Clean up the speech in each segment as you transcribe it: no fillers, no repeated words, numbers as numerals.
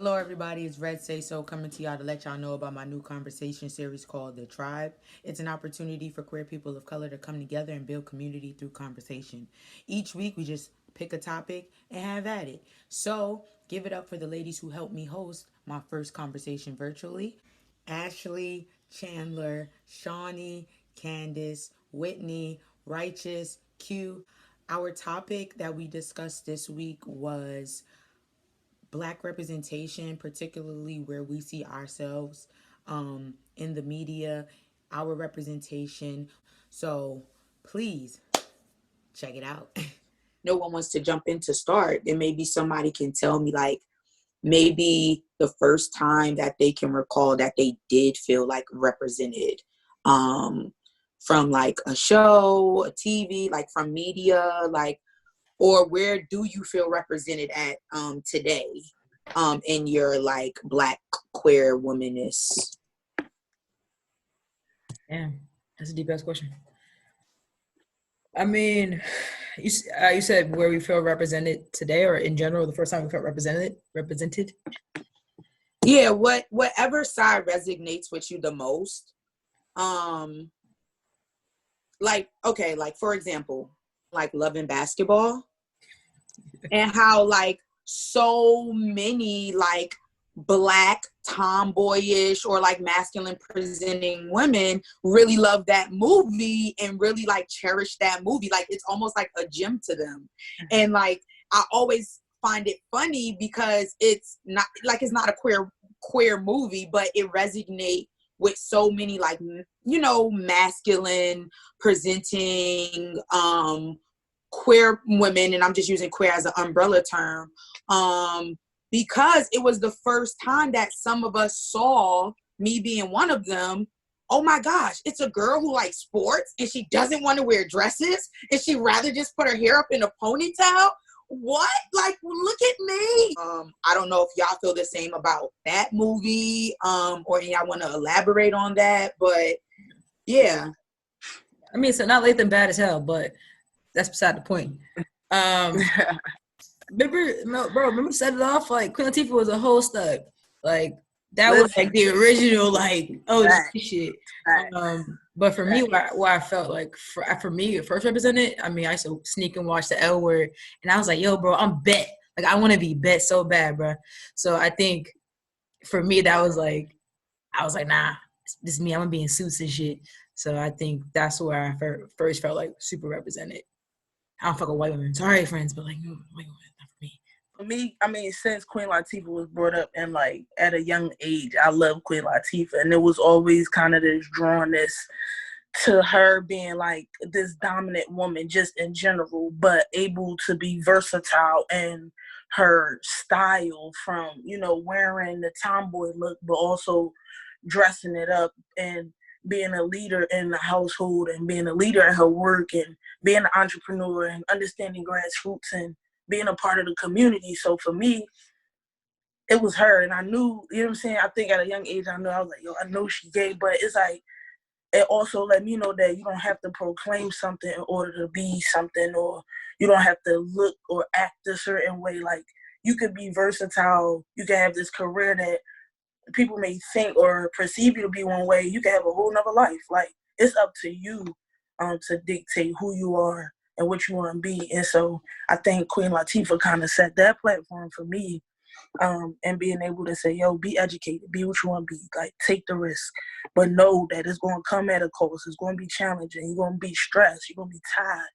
Hello, everybody. It's Red Say So coming to y'all to let y'all know about my new conversation series called The Tribe. It's an opportunity for queer people of color to come together and build community through conversation. Each week, we just pick a topic and have at it. So, give it up for the ladies who helped me host my first conversation virtually: Ashley, Chandler, Shawnee, Candace, Whitney, Righteous, Q. Our topic that we discussed this week was Black representation, particularly where we see ourselves in the media, our representation. So please check it out. No one wants to jump in to start, then maybe somebody can tell me, like, maybe the first time that they can recall that they did feel like represented, um, from like a show, a TV, like from media, like, or where do you feel represented at today in your like Black queer womanness? Damn, that's a deep ass question. I mean, you said where we feel represented today, or in general, the first time we felt represented. Yeah, whatever side resonates with you the most. Um, like, okay, like for example, like loving basketball, and how like so many like Black tomboyish or like masculine presenting women really love that movie and really like cherish that movie. Like it's almost like a gem to them. And like I always find it funny because it's not like it's not a queer movie, but it resonates with so many like, you know, masculine presenting queer women, and I'm just using queer as an umbrella term, because it was the first time that some of us saw, me being one of them, oh my gosh, it's a girl who likes sports and she doesn't want to wear dresses and she'd rather just put her hair up in a ponytail. What? Like, look at me. I don't know if y'all feel the same about that movie, or y'all want to elaborate on that, but yeah. I mean, so not Lathan bad as hell, but that's beside the point. Remember set it off like Queen Latifah was a whole stud. Like that was like the original like shit. But for me, where I felt like for me, it first represented. I mean, I used to sneak and watch the L Word, and I was like, yo, bro, I'm bet. Like I want to be bet so bad, bro. So I think for me, that was like, I was like, nah, this is me. I'm gonna be in suits and shit. So I think that's where I first felt like super represented. I don't fuck with white women. Sorry, friends, but like white women, not for me. For me, I mean, since Queen Latifah was brought up and like at a young age, I love Queen Latifah, and it was always kind of this drawnness to her being like this dominant woman just in general, but able to be versatile in her style, from, you know, wearing the tomboy look, but also dressing it up and being a leader in the household and being a leader at her work and being an entrepreneur and understanding grassroots and being a part of the community. So for me, it was her. And I knew, you know what I'm saying? I think at a young age, I was like, yo, I know she gay, but it's like, it also let me know that you don't have to proclaim something in order to be something, or you don't have to look or act a certain way. Like, you could be versatile. You can have this career that people may think or perceive you to be one way. You can have a whole nother life. Like, it's up to you to dictate who you are and what you want to be. And so I think Queen Latifah kind of set that platform for me, and being able to say, yo, be educated, be what you want to be, like, take the risk, but know that it's going to come at a cost. It's going to be challenging. You're going to be stressed. You're going to be tired.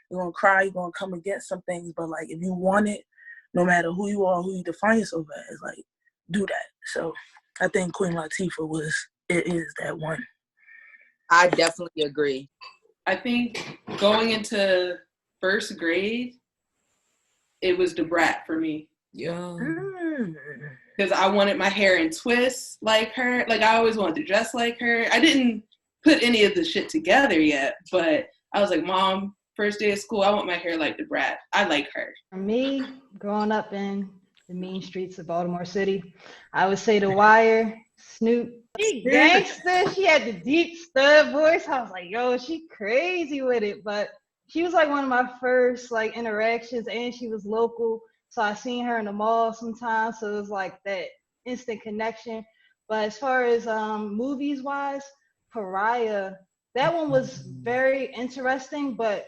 You're going to cry. You're going to come against some things. But, like, if you want it, no matter who you are, who you define yourself as, like, do that. So I think Queen Latifah is that one. I definitely agree. I think going into first grade, it was the brat for me. Yeah. Because I wanted my hair in twists like her. Like, I always wanted to dress like her. I didn't put any of the shit together yet, but I was like, Mom, first day of school, I want my hair like the brat. I like her. For me, growing up in the mean streets of Baltimore City, I would say The Wire, Snoop. She gangster. She had the deep stud voice. I was like, yo, she crazy with it. But she was like one of my first like interactions, and she was local. So I seen her in the mall sometimes. So it was like that instant connection. But as far as movies wise, Pariah, that one was very interesting. But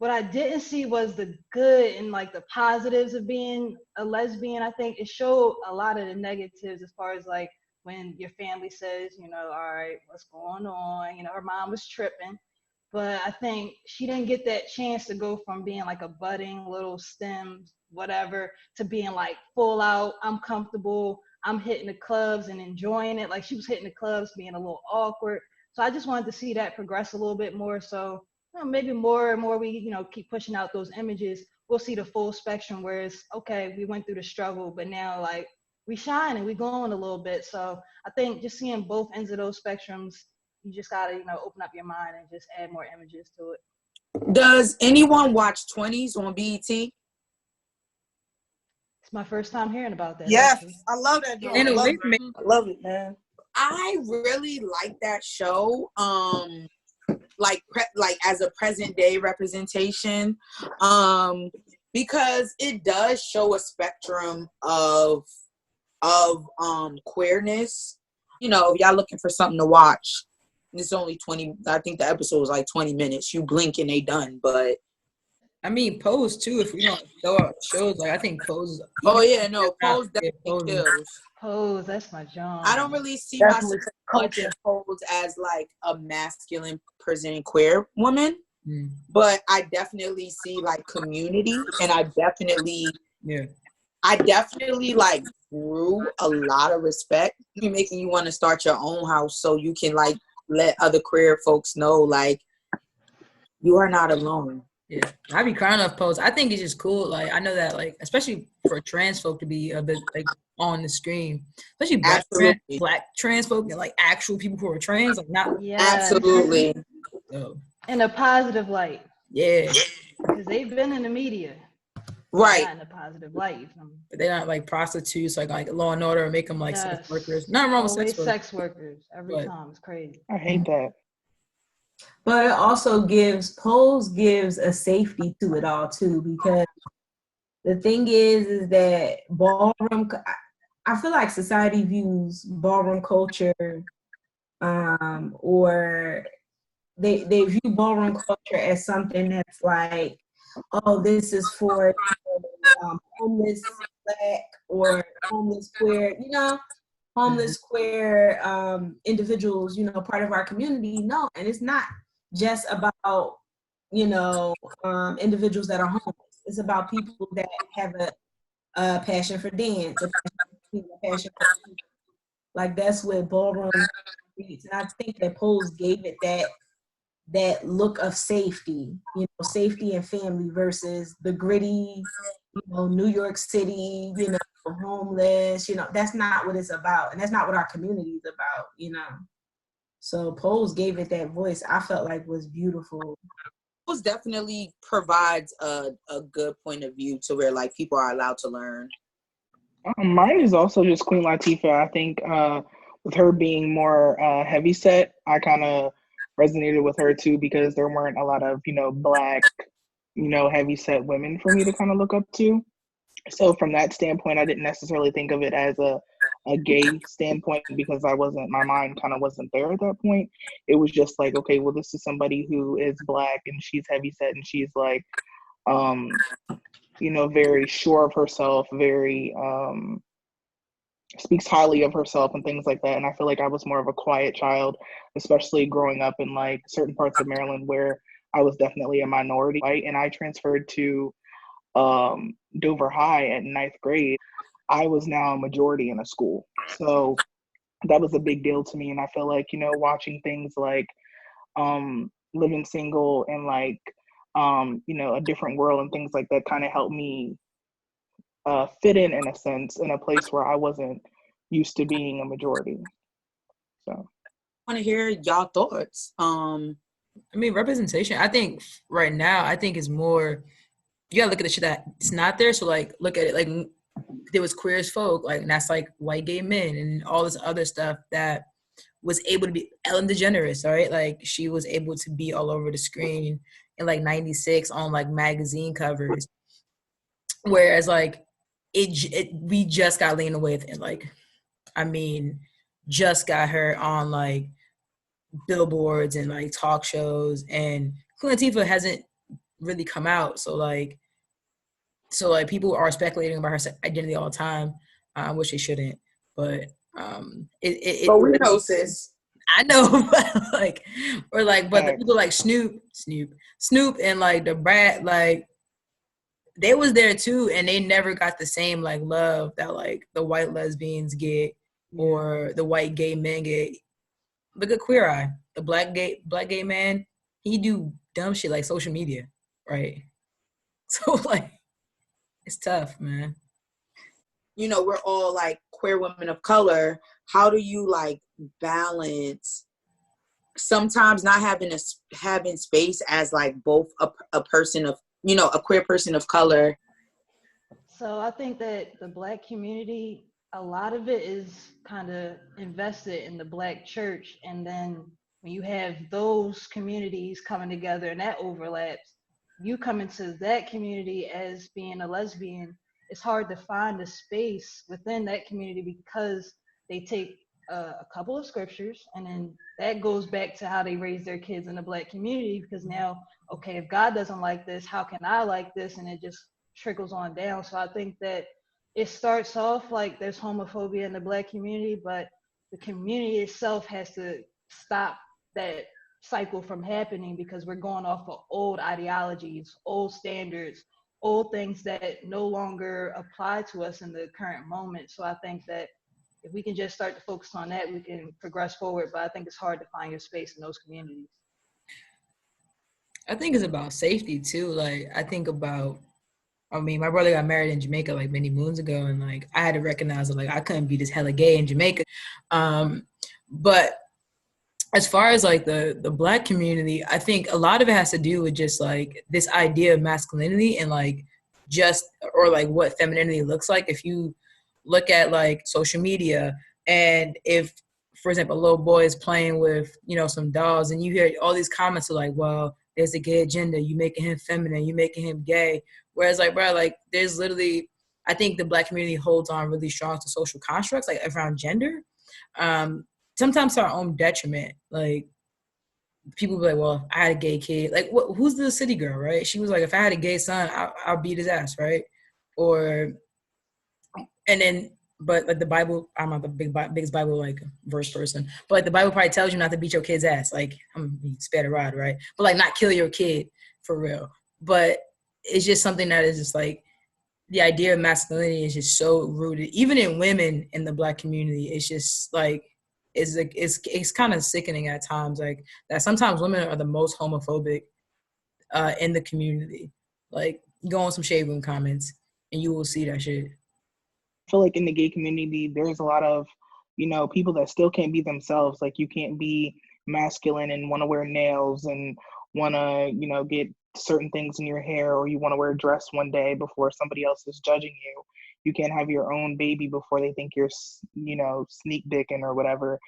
what I didn't see was the good and like the positives of being a lesbian. I think it showed a lot of the negatives as far as like when your family says, all right, what's going on? Her mom was tripping. But I think she didn't get that chance to go from being like a budding little STEM whatever to being like full out, I'm comfortable, I'm hitting the clubs and enjoying it. Like she was hitting the clubs being a little awkward. So I just wanted to see that progress a little bit more. So maybe more and more we, keep pushing out those images, we'll see the full spectrum where it's okay, we went through the struggle, but now like we shine and we glowing a little bit. So I think just seeing both ends of those spectrums, you just gotta, open up your mind and just add more images to it. Does anyone watch 20s on BET? It's my first time hearing about that. Yes, Actually. I love that joint. And I a love wait it. for me. I love it, man. I really like that show. Like as a present day representation, because it does show a spectrum of queerness. If y'all looking for something to watch, it's only 20. I think the episode was like 20 minutes. You blink and they done. But I mean, Pose too. If we don't throw out shows, like I think Pose. Pose definitely kills. Pose, that's my genre. I don't really see Definitely myself watching Pose as like a masculine presenting queer woman, but I definitely see like community, and I definitely like grew a lot of respect. Making you want to start your own house so you can like let other queer folks know like you are not alone. Yeah, I be crying off Pose. I think it's just cool. Like I know that, like especially for trans folk to be a bit like on the screen, especially black trans folk and like actual people who are trans, like not absolutely. So, in a positive light. Yeah, because they've been in the media. Right. Not in a positive light. But they're not like prostitutes, like Law and Order, or make them like sex workers. Nothing wrong with sex workers every time. It's crazy. I hate that. But it also Pose gives a safety to it all too, because the thing is that ballroom, I feel like society views ballroom culture, or they view ballroom culture as something that's like, oh, this is for homeless black or homeless queer, homeless queer individuals, part of our community. No, and it's not just about, individuals that are homeless. It's about people that have a passion for dance, a passion for music. Like that's what ballroom is. And I think that Pose gave it that look of safety, safety and family versus the gritty, New York City, homeless, that's not what it's about. And that's not what our community is about, So Pose gave it that voice I felt like was beautiful. Pose definitely provides a good point of view to where like people are allowed to learn. Mine is also just Queen Latifah. I think with her being more heavy set, I kind of resonated with her too, because there weren't a lot of, black, heavy set women for me to kind of look up to. So from that standpoint, I didn't necessarily think of it as a gay standpoint, because my mind kind of wasn't there at that point. It was just like, okay, well, this is somebody who is black and she's heavy set and she's like, very sure of herself, very, speaks highly of herself and things like that. And I feel like I was more of a quiet child, especially growing up in like certain parts of Maryland where I was definitely a minority, right? And I transferred to Dover High at 9th grade. I was now a majority in a school. So that was a big deal to me. And I feel like, watching things like Living Single and like, A Different World and things like that kind of helped me fit in a sense, in a place where I wasn't used to being a majority. So I want to hear y'all thoughts. I mean, representation, I think right now, is more, you gotta look at the shit that's not there. So like, look at it, like there was queer as folk, like, and that's like white gay men and all this other stuff that was able to be. Ellen DeGeneres, all right? Like she was able to be all over the screen in like 96 on like magazine covers. Whereas like we just got Lena Waithe, and like, I mean, just got her on like billboards and like talk shows, and Queen Latifah hasn't really come out. So like people are speculating about her identity all the time, which they shouldn't. But but we know, sis. I know, but like, or like, but the people like Snoop, and like the Brat, like they was there too, and they never got the same like love that like the white lesbians get or the white gay men get. Look at Queer Eye, the black gay man. He do dumb shit like social media, right? So like, it's tough, man. You know, we're all like queer women of color. How do you like balance sometimes not having space as like both a person of, you know, a queer person of color? So I think that the Black community, a lot of it is kind of invested in the Black church. And then when you have those communities coming together and that overlaps, you come into that community as being a lesbian, it's hard to find a space within that community because they take a couple of scriptures and then that goes back to how they raise their kids in the Black community, because now, okay, if God doesn't like this, how can I like this? And it just trickles on down. So I think that it starts off like there's homophobia in the Black community, but the community itself has to stop that cycle from happening because we're going off of old ideologies, old standards, old things that no longer apply to us in the current moment. So I think that if we can just start to focus on that, we can progress forward. But I think it's hard to find your space in those communities. I think it's about safety too. Like, I think about, I mean, my brother got married in Jamaica like many moons ago, and like I had to recognize that like I couldn't be this hella gay in Jamaica. But as far as like the Black community, I think a lot of it has to do with just like this idea of masculinity and like just, or like what femininity looks like. If you look at like social media, and if, for example, a little boy is playing with, you know, some dolls, and you hear all these comments are like, well, there's a gay agenda, you making him feminine, you making him gay. Whereas like, bro, like there's literally, I think the Black community holds on really strong to social constructs like around gender. Sometimes to our own detriment. Like, people be like, well, I had a gay kid. Like, who's the city girl, right? She was like, if I had a gay son, I'll beat his ass, right? Or, and then, but like the Bible, I'm not the biggest Bible like verse person, but like the Bible probably tells you not to beat your kid's ass. Like, I'm spare the rod, right? But like not kill your kid for real. But it's just something that is just like, the idea of masculinity is just so rooted, even in women in the Black community. It's just like, it's kind of sickening at times, like that sometimes women are the most homophobic in the community. Like, go on some shade room comments and you will see that shit. I feel like in the gay community, there's a lot of, you know, people that still can't be themselves. Like, you can't be masculine and want to wear nails and want to, you know, get certain things in your hair, or you want to wear a dress one day before somebody else is judging you. You can't have your own baby before they think you're, you know, sneak dicking or whatever.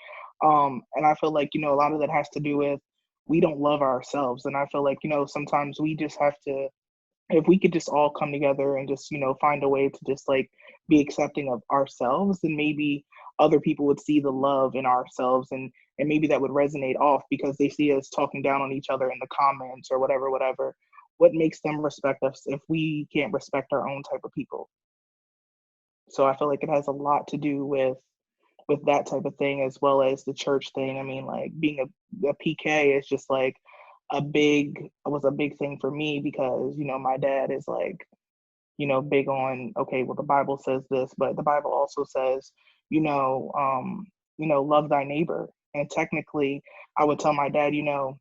And I feel like, you know, a lot of that has to do with we don't love ourselves. And I feel like, you know, sometimes we just have to, if we could just all come together and just, you know, find a way to just like be accepting of ourselves, then maybe other people would see the love in ourselves, and maybe that would resonate off because they see us talking down on each other in the comments or whatever. What makes them respect us if we can't respect our own type of people? So I feel like it has a lot to do with that type of thing, as well as the church thing. I mean, like being a PK is just like was a big thing for me because, you know, my dad is like, you know, big on, okay, well, the Bible says this, but the Bible also says, love thy neighbor. And technically I would tell my dad, you know,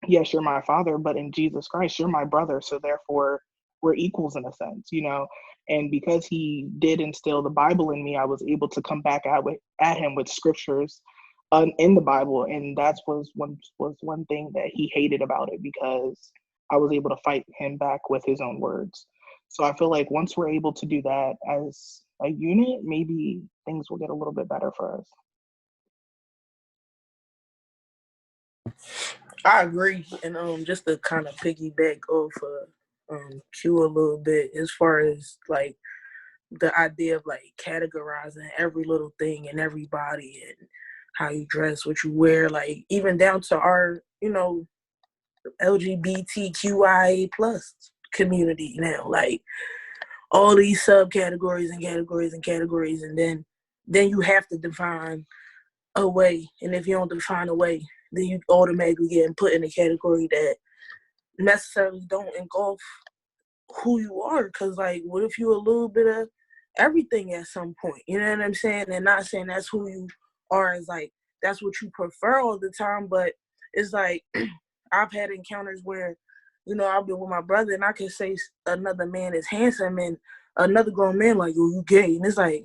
yes, you're my father, but in Jesus Christ, you're my brother. So therefore we're equals in a sense, you know. And because he did instill the Bible in me, I was able to come back at him with scriptures in the Bible. And that was one thing that he hated about it, because I was able to fight him back with his own words. So I feel like once we're able to do that as a unit, maybe things will get a little bit better for us. I agree, and just to kind of piggyback off Q a little bit, as far as like the idea of like categorizing every little thing and everybody and how you dress, what you wear, like even down to our, LGBTQIA plus community now, like all these subcategories and categories and categories, and then you have to define a way, and if you don't define a way, then you automatically get put in a category that necessarily don't engulf who you are. Because like, what if you a little bit of everything at some point? You know what I'm saying? And not saying that's who you are, is like that's what you prefer all the time, but it's like I've had encounters where, I've been with my brother and I can say another man is handsome and another grown man like, yo, you gay. And it's like,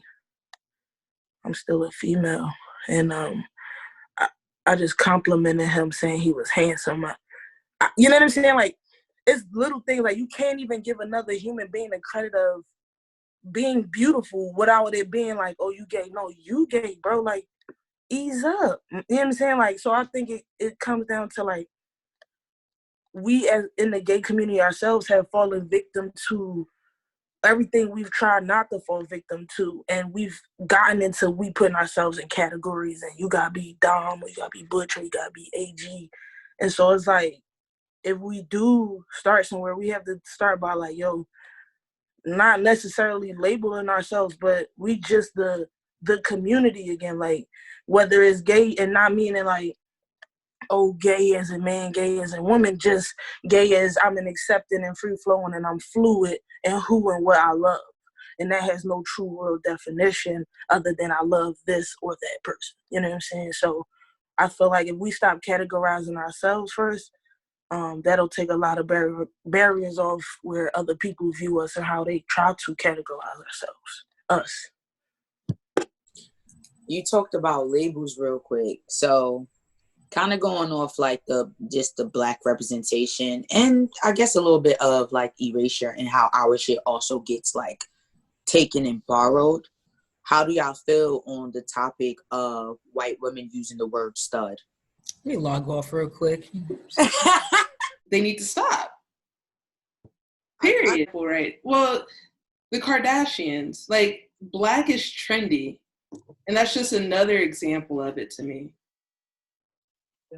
I'm still a female. And I just complimented him saying he was handsome. You know what I'm saying? Like, it's little things. Like, you can't even give another human being the credit of being beautiful without it being like, oh, you gay. No, you gay, bro. Like, ease up. You know what I'm saying? Like, so I think it comes down to, like, we as in the gay community ourselves have fallen victim to everything we've tried not to fall victim to, and we've gotten into we putting ourselves in categories, and you gotta be Dom, or you gotta be Butch, or you gotta be AG. And so it's like, if we do start somewhere, we have to start by like, yo, not necessarily labeling ourselves, but we just the community again, like whether it's gay, and not meaning like, oh, gay as a man, gay as a woman, just gay as I'm an accepting and free flowing and I'm fluid in who and what I love. And that has no true world definition other than I love this or that person. You know what I'm saying? So I feel like if we stop categorizing ourselves first, that'll take a lot of barriers off where other people view us and how they try to categorize us. You talked about labels real quick. So kind of going off like the Black representation, and I guess a little bit of like erasure and how our shit also gets like taken and borrowed. How do y'all feel on the topic of white women using the word stud? Let me log off real quick. They need to stop. Period. Right. Well, the Kardashians, like, Black is trendy. And that's just another example of it to me.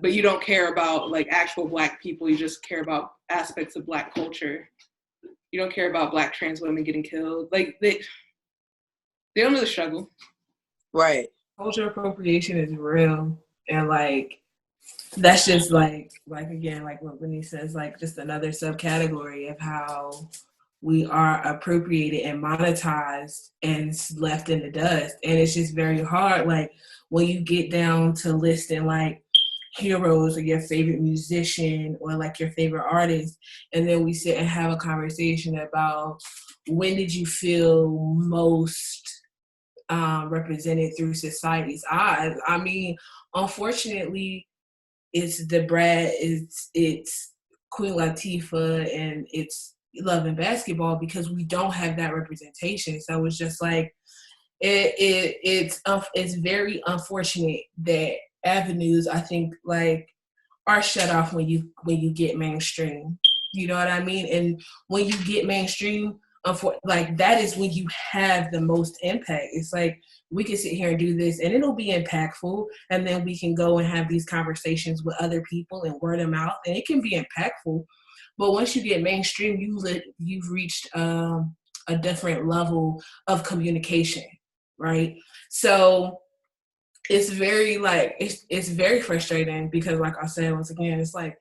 But you don't care about like actual Black people. You just care about aspects of Black culture. You don't care about Black trans women getting killed. Like they don't really struggle. Right. Cultural appropriation is real, and like that's just like again, like what Winnie says, like just another subcategory of how we are appropriated and monetized and left in the dust. And it's just very hard. Like when you get down to listing like heroes or your favorite musician or like your favorite artist, and then we sit and have a conversation about when did you feel most represented through society's eyes. I mean, unfortunately, it's it's Queen Latifah and it's Love and Basketball, because we don't have that representation. So it's just like it's very unfortunate that avenues, I think, like are shut off when you get mainstream. You know what I mean? And when you get mainstream, like that is when you have the most impact. It's like we can sit here and do this and it'll be impactful, and then we can go and have these conversations with other people and word of mouth, and it can be impactful. But once you get mainstream, you've reached a different level of communication, right? So it's very like it's very frustrating, because like I said, once again, it's like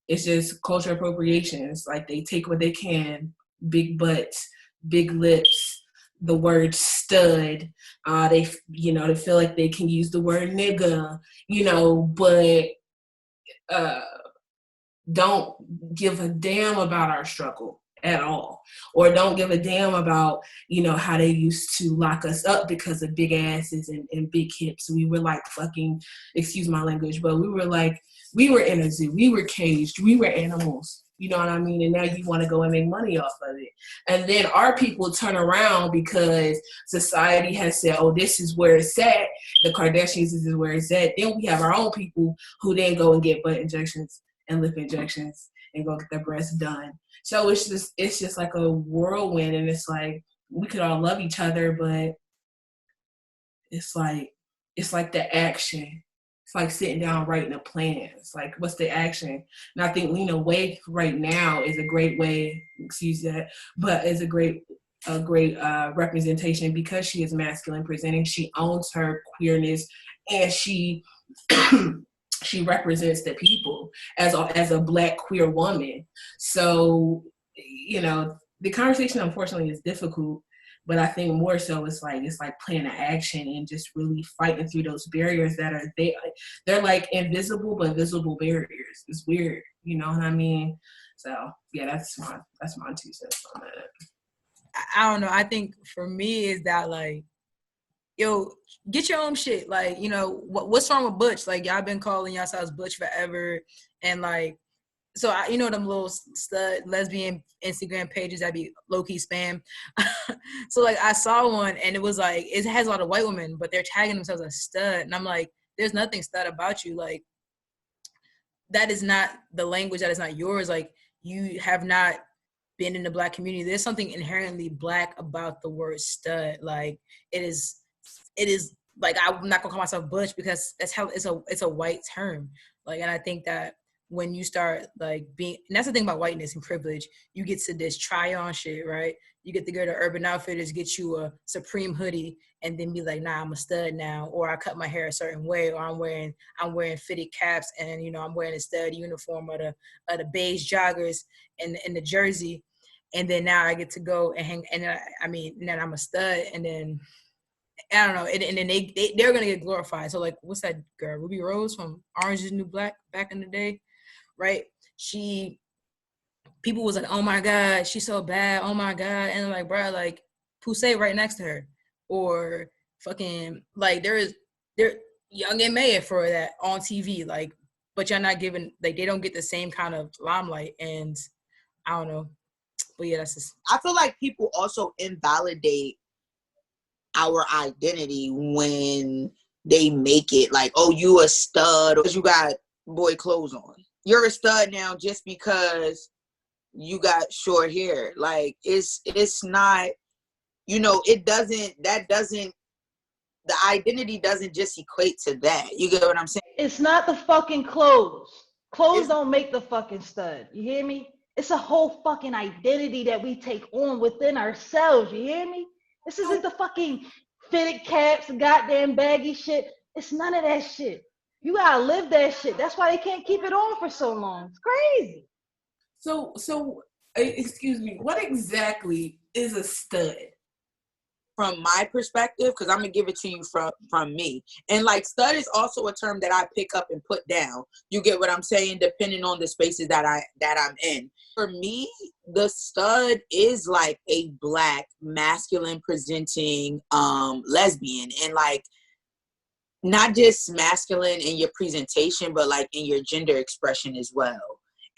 it's just cultural appropriation. It's like they take what they can, big butts, big lips, the word stud. They feel like they can use the word nigga, but don't give a damn about our struggle at all, or don't give a damn about how they used to lock us up because of big asses and big hips. We were like fucking, excuse my language, but we were in a zoo, we were caged, we were animals, you know what I mean? And now you want to go and make money off of it. And then our people turn around because society has said, oh, this is where it's at, the Kardashians, this is where it's at. Then we have our own people who then go and get butt injections and lip injections and go get their breasts done. So it's just like a whirlwind, and it's like we could all love each other, but it's like the action. It's like sitting down writing a plan. It's like, what's the action? And I think Lena Waithe right now is a great way, excuse that, but is a great representation because she is masculine presenting. She owns her queerness, and she she represents the people as a Black queer woman. So, you know, the conversation unfortunately is difficult, but I think more so it's like playing an action and just really fighting through those barriers that are there. They're like invisible but visible barriers. It's weird, you know what I mean? So yeah, that's my 2 cents on that. I don't know. I think for me is that like, yo, get your own shit. Like, you know, what's wrong with Butch? Like, y'all been calling yourselves Butch forever, and like, so I, you know, them little stud lesbian Instagram pages that be low key spam. So like, I saw one and it was like, it has a lot of white women, but they're tagging themselves as stud, and I'm like, there's nothing stud about you. Like, that is not the language. That is not yours. Like, you have not been in the Black community. There's something inherently Black about the word stud. Like, it is like, I'm not gonna call myself Butch because that's how it's a white term. Like, and I think that when you start like being, and that's the thing about whiteness and privilege, you get to this try on shit, right? You get to go to Urban Outfitters, get you a Supreme hoodie, and then be like, nah, I'm a stud now, or I cut my hair a certain way, or I'm wearing fitted caps, and you know, I'm wearing a stud uniform or the beige joggers and the jersey, and then now I get to go and hang, and then I'm a stud, and then I don't know, and then they're gonna get glorified. So like, what's that girl, Ruby Rose from Orange Is the New Black back in the day, right? People was like, oh my God, she's so bad, oh my God, and I'm like, bro, like, Poussey right next to her, or fucking like there Young and Maya for that on TV, like, but you're not giving, like, they don't get the same kind of limelight, and I don't know, but yeah, that's just. I feel like people also invalidate our identity when they make it like, oh, you a stud because you got boy clothes on. You're a stud now just because you got short hair. Like, it's not, you know, the identity doesn't just equate to that. You get what I'm saying? It's not the fucking clothes. Clothes don't make the fucking stud. You hear me? It's a whole fucking identity that we take on within ourselves. You hear me? This isn't the fucking fitted caps, goddamn baggy shit. It's none of that shit. You gotta live that shit. That's why they can't keep it on for so long. It's crazy. So excuse me, what exactly is a stud? From my perspective, because I'm gonna give it to you from me. And like, stud is also a term that I pick up and put down. You get what I'm saying? Depending on the spaces that I'm in. For me, the stud is like a Black masculine presenting lesbian, and like, not just masculine in your presentation, but like in your gender expression as well.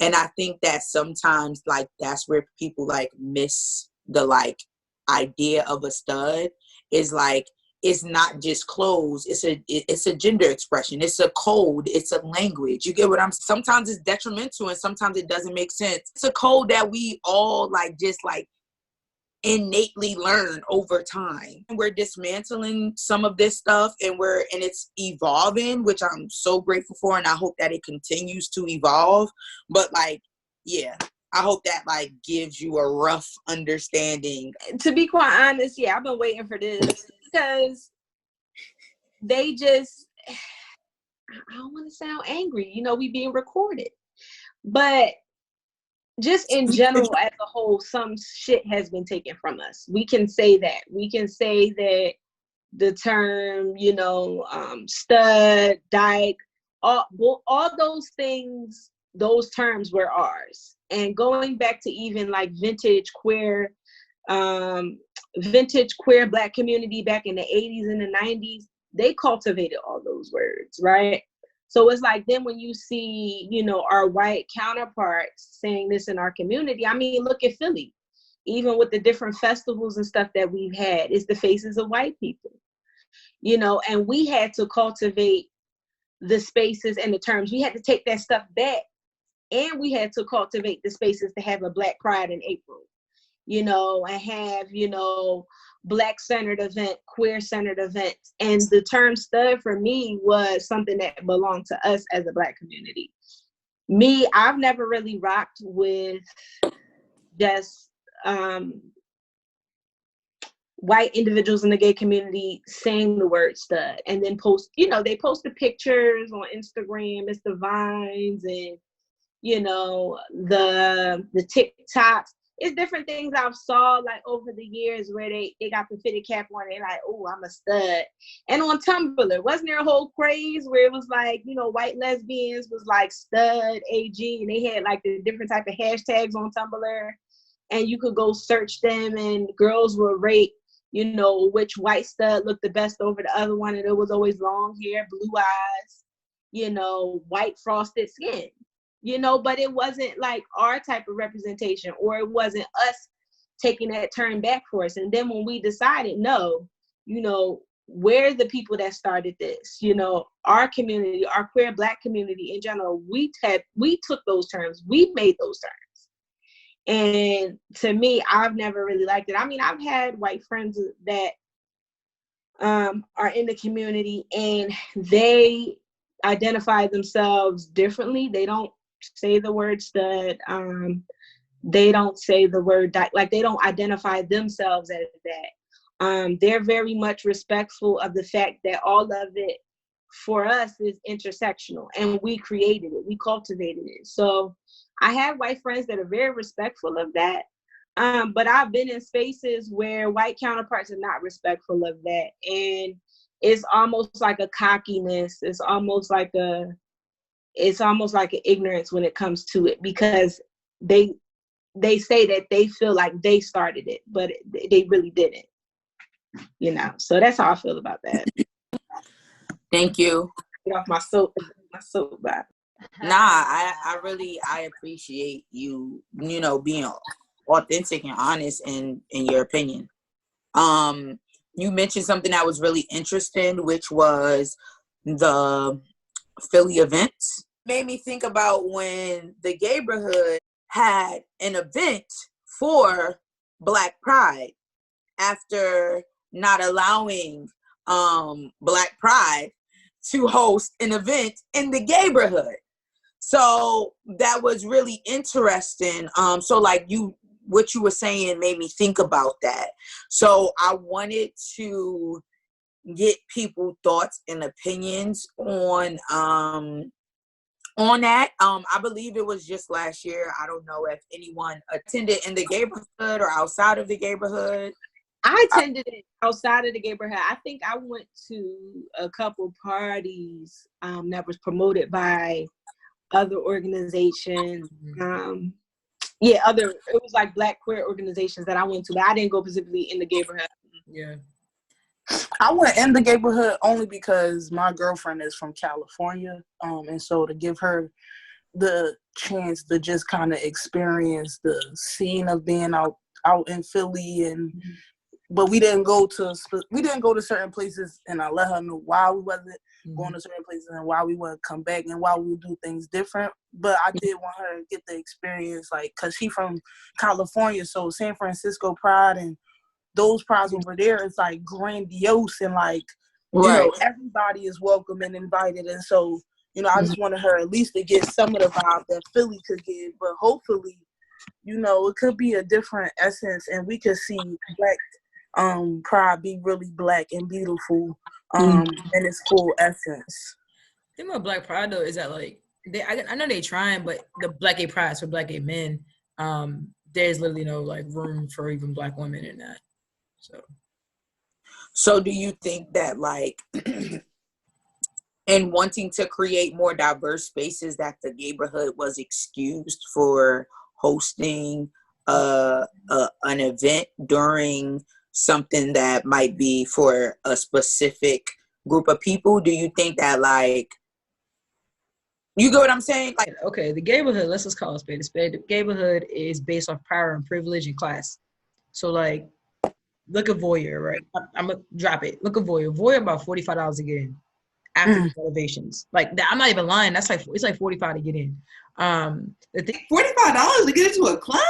And I think that sometimes like that's where people like miss the like idea of a stud, is like, it's not just clothes, it's a gender expression, it's a code, it's a language. You get what I'm, sometimes it's detrimental and sometimes it doesn't make sense. It's a code that we all like just like innately learn over time. We're dismantling some of this stuff, and it's evolving, which I'm so grateful for, and I hope that it continues to evolve. But like, yeah, I hope that like gives you a rough understanding. To be quite honest, yeah, I've been waiting for this because they just, I don't want to sound angry, you know, we being recorded, but just in general as a whole, some shit has been taken from us. We can say that. We can say that the term, you know, stud, dyke, all those things, those terms were ours. And going back to even like vintage queer Black community back in the 80s and the 90s, they cultivated all those words, right? So it's like, then when you see, you know, our white counterparts saying this in our community, I mean, look at Philly. Even with the different festivals and stuff that we've had, it's the faces of white people, you know, and we had to cultivate the spaces and the terms. We had to take that stuff back, and we had to cultivate the spaces to have a Black Pride in April. you know, and have, you know, Black-centered event, queer-centered events. And the term stud for me was something that belonged to us as a Black community. Me, I've never really rocked with just white individuals in the gay community saying the word stud and then post, you know, they post the pictures on Instagram, it's the Vines and, you know, the TikToks. It's different things I've saw like over the years where they got the fitted cap on and like, oh, I'm a stud. And on Tumblr, wasn't there a whole craze where it was like, you know, white lesbians was like stud AG and they had like the different type of hashtags on Tumblr and you could go search them and girls would rate, you know, which white stud looked the best over the other one. And it was always long hair, blue eyes, you know, white frosted skin. You know, but it wasn't like our type of representation, or it wasn't us taking that turn back for us. And then when we decided, no, you know, we're the people that started this, you know, our community, our queer Black community in general, we took those terms, we made those terms. And to me, I've never really liked it. I mean, I've had white friends that are in the community and they identify themselves differently. They don't say the word stud. They don't say the word like they don't identify themselves as that. They're very much respectful of the fact that all of it for us is intersectional and we created it, we cultivated it. So I have white friends that are very respectful of that. But I've been in spaces where white counterparts are not respectful of that. And it's almost like a cockiness. It's almost like an ignorance when it comes to it, because they say that they feel like they started it, but they really didn't, you know. So that's how I feel about that. Thank you. Get off my soapbox. Nah, I appreciate you, you know, being authentic and honest in your opinion. You mentioned something that was really interesting, which was the Philly events. Made me think about when the Gayborhood had an event for Black Pride after not allowing Black Pride to host an event in the Gayborhood. So that was really interesting. So like what you were saying made me think about that. So I wanted to get people's thoughts and opinions on that. I believe it was just last year. I don't know if anyone attended in the Gayborhood or outside of the Gayborhood. I attended it outside of the Gayborhood. I think I went to a couple parties that was promoted by other organizations. It was like Black queer organizations that I went to, but I didn't go specifically in the Gayborhood. Yeah. I went in the Gayborhood only because my girlfriend is from California, and so to give her the chance to just kind of experience the scene of being out in Philly, and but we didn't go to certain places, and I let her know why we wasn't going to certain places and why we wouldn't come back and why we would do things different. But I did want her to get the experience, like, cause she from California, so San Francisco Pride and those prides over there is like grandiose and like, you know, everybody is welcome and invited. And so, you know, I just wanted her at least to get some of the vibe that Philly could give, but hopefully, you know, it could be a different essence and we could see Black pride be really Black and beautiful in its full essence. The thing about Black Pride though is that like I know they trying, but the Black gay pride for Black gay men, there's literally no like room for even Black women in that. So do you think that like in wanting to create more diverse spaces that the Gayborhood was excused for hosting an event during something that might be for a specific group of people? Do you think that like, you get what I'm saying? Like, okay, the Gayborhood, let's just call it spade a spade. The Gayborhood is based off power and privilege and class. So like, look at Voyeur, right? I'm gonna drop it. Look at Voyeur. Voyeur about $45 to get in after the renovations. Like I'm not even lying. That's like it's like $45 to get in. The thing, $45 to get into a club?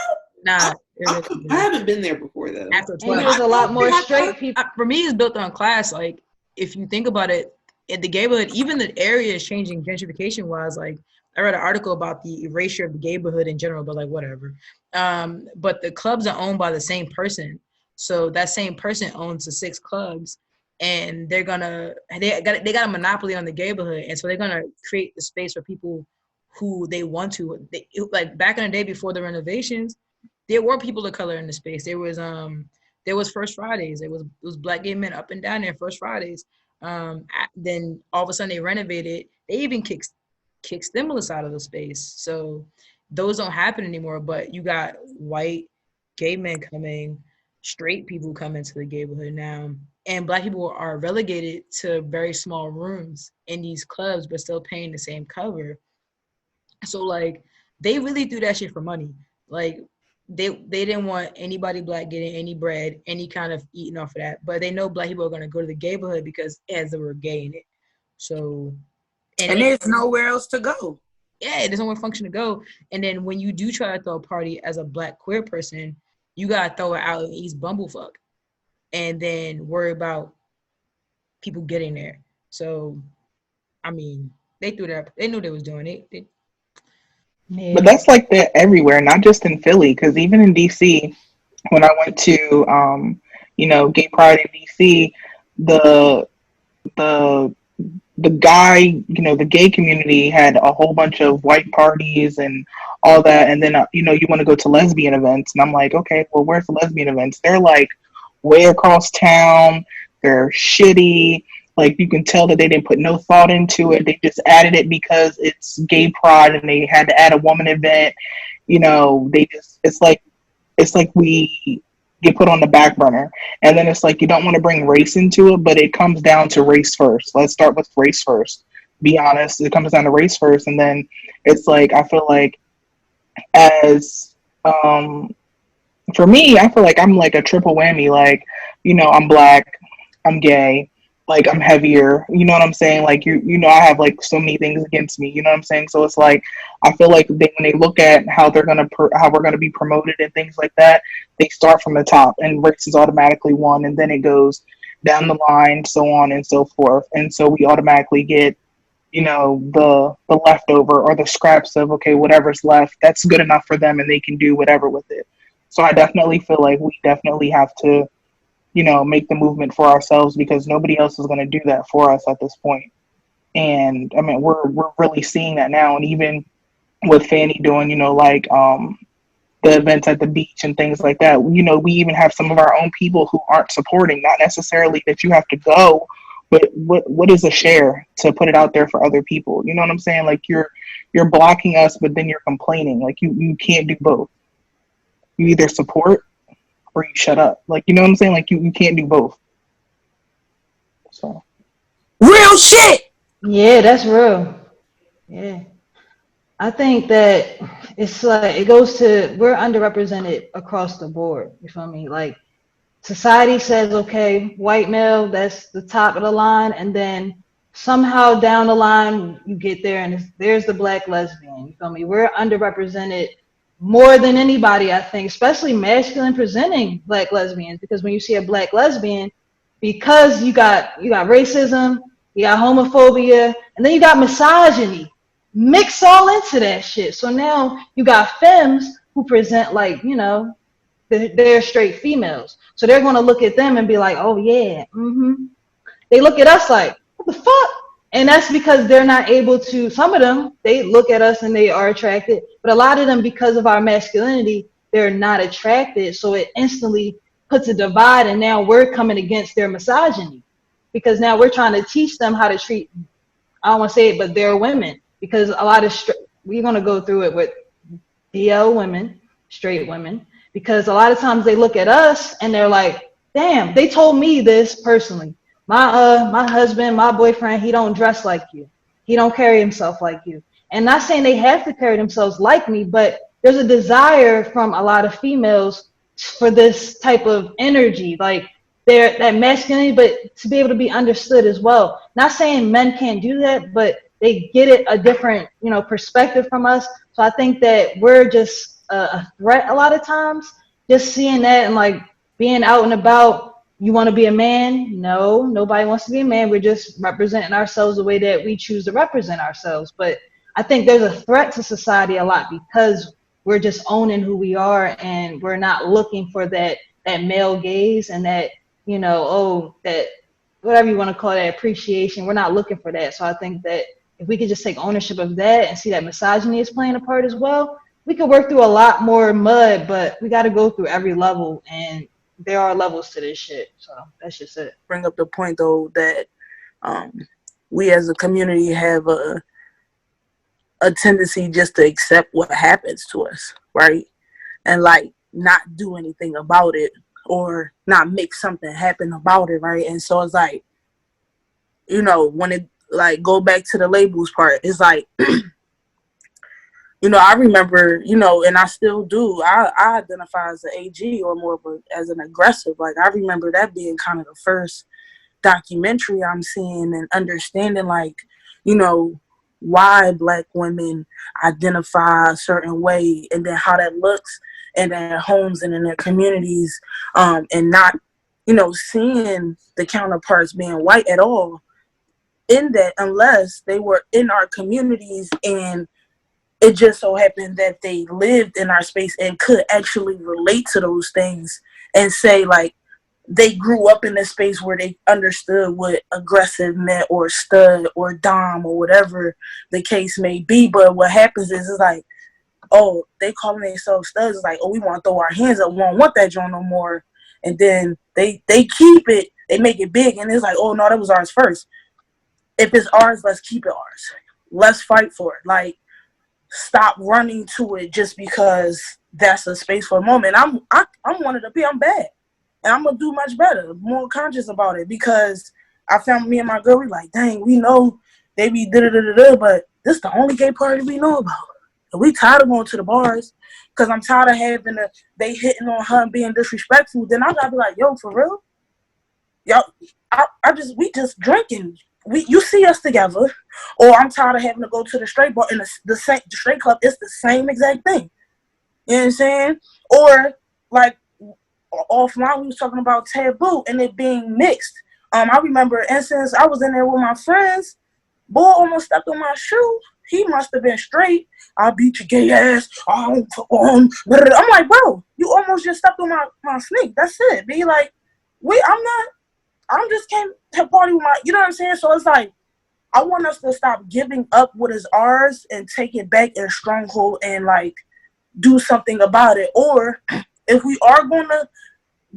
Nah, I haven't been there before though. after And 12. there's a lot more straight people. For me, it's built on class. Like, if you think about it, in the neighborhood, even the area is changing gentrification wise. Like, I read an article about the erasure of the neighborhood in general, but like whatever. But the clubs are owned by the same person, so that same person owns the 6 clubs, and they got a monopoly on the neighborhood, and so they're gonna create the space for people who they want to. Like back in the day before the renovations, there were people of color in the space. There was First Fridays. It was black gay men up and down there First Fridays. Then all of a sudden they renovated. They even kicked stimulus out of the space. So those don't happen anymore. But you got white gay men coming, straight people coming to the neighborhood now, and black people are relegated to very small rooms in these clubs, but still paying the same cover. So like they really do that shit for money. Like they didn't want anybody black getting any bread, any kind of eating off of that. But they know black people are gonna go to the neighborhood because it has the word gay in it. So And there's nowhere else to go. yeah, there's nowhere function to go. And then when you do try to throw a party as a black queer person, you gotta throw it out in East Bumblefuck, and then worry about people getting there. So, I mean, they threw that. They knew they was doing it. Yeah. But that's like that everywhere, not just in Philly. Because even in DC, when I went to, Gay Pride in DC, the the the guy, the gay community had a whole bunch of white parties and all that. And then, you want to go to lesbian events. And I'm like, okay, well, where's the lesbian events? They're like way across town. They're shitty. Like, you can tell that they didn't put no thought into it. They just added it because it's gay pride and they had to add a woman event. It's like we get put on the back burner. And then it's like you don't want to bring race into it, but it comes down to race first. Let's start with race first. Be honest, it comes down to race first. And then it's like, I feel like as for me, I feel like I'm like a triple whammy. Like, I'm black, I'm gay, like I'm heavier. You know what I'm saying? Like I have like so many things against me. You know what I'm saying? So it's like I feel like when they look at how how we're gonna be promoted and things like that, they start from the top, and race is automatically one, and then it goes down the line, so on and so forth, and so we automatically get the leftover or the scraps of, okay, whatever's left, that's good enough for them and they can do whatever with it. So I definitely feel like we definitely have to, make the movement for ourselves, because nobody else is going to do that for us at this point. And I mean, we're really seeing that now. And even with Fanny doing, the events at the beach and things like that, we even have some of our own people who aren't supporting, not necessarily that you have to go, but what is a share to put it out there for other people? You know what I'm saying? Like you're blocking us, but then you're complaining. Like you can't do both. You either support or you shut up. Like, you know what I'm saying? Like you can't do both. So real shit. Yeah, that's real. Yeah. I think that it's like it goes to we're underrepresented across the board. You feel me? Like society says, okay, white male, that's the top of the line, and then somehow down the line you get there and there's the black lesbian. You feel me? We're underrepresented more than anybody, I think, especially masculine presenting black lesbians, because when you see a black lesbian, because you got racism, you got homophobia, and then you got misogyny mix all into that shit. So now you got femmes who present like, they're straight females. So they're going to look at them and be like, oh yeah, They look at us like, what the fuck? And that's because they're not able to, some of them, they look at us and they are attracted, but a lot of them, because of our masculinity, they're not attracted. So it instantly puts a divide, and now we're coming against their misogyny, because now we're trying to teach them how to treat, I don't want to say it, but they're women. Because a lot of we're going to go through it with DL women, straight women, because a lot of times they look at us and they're like, damn, they told me this personally. My husband, my boyfriend, he don't dress like you. He don't carry himself like you. And not saying they have to carry themselves like me, but there's a desire from a lot of females for this type of energy, like that masculinity, but to be able to be understood as well. Not saying men can't do that, but they get it a different, perspective from us. So I think that we're just a threat a lot of times. Just seeing that and like being out and about. You want to be a man? No, nobody wants to be a man. We're just representing ourselves the way that we choose to represent ourselves. But I think there's a threat to society a lot because we're just owning who we are and we're not looking for that male gaze and that, that whatever you want to call that appreciation. We're not looking for that. So I think that if we could just take ownership of that and see that misogyny is playing a part as well, we could work through a lot more mud, but we got to go through every level, and there are levels to this shit. So that's just it. Bring up the point though that we as a community have a tendency just to accept what happens to us, right? And like not do anything about it or not make something happen about it, right? And so it's like, when it like go back to the labels part, it's like I remember, and I still do. I identify as an AG or more of as an aggressive. Like I remember that being kind of the first documentary I'm seeing and understanding, like, why Black women identify a certain way, and then how that looks in their homes and in their communities, and not, seeing the counterparts being white at all in that, unless they were in our communities and it just so happened that they lived in our space and could actually relate to those things and say, like, they grew up in a space where they understood what aggressive meant or stud or dom or whatever the case may be. But what happens is, it's like, oh, they calling themselves studs. It's like, oh, we want to throw our hands up. We don't want that joint no more. And then they keep it. They make it big. And it's like, oh, no, that was ours first. If it's ours, let's keep it ours. Let's fight for it. Like, stop running to it just because that's a space for a moment. I'm one of the people. I'm bad, and I'm gonna do much better, more conscious about it, because I found me and my girl. We like, dang, we know they be da, but this is the only gay party we know about. And we tired of going to the bars because I'm tired of having they hitting on her and being disrespectful. Then I gotta be like, yo, for real, y'all, we just drinking. You see us together, or I'm tired of having to go to the straight bar and the straight club. It's the same exact thing. You know what I'm saying? Or like offline, we was talking about taboo and it being mixed. I remember instance I was in there with my friends. Boy almost stepped on my shoe. He must have been straight. I'll beat your gay ass. I'm like, bro, you almost just stepped on my sneak. That's it. Be like, I'm just came to party with you know what I'm saying? So it's like, I want us to stop giving up what is ours and take it back in a stronghold and like do something about it. Or if we are going to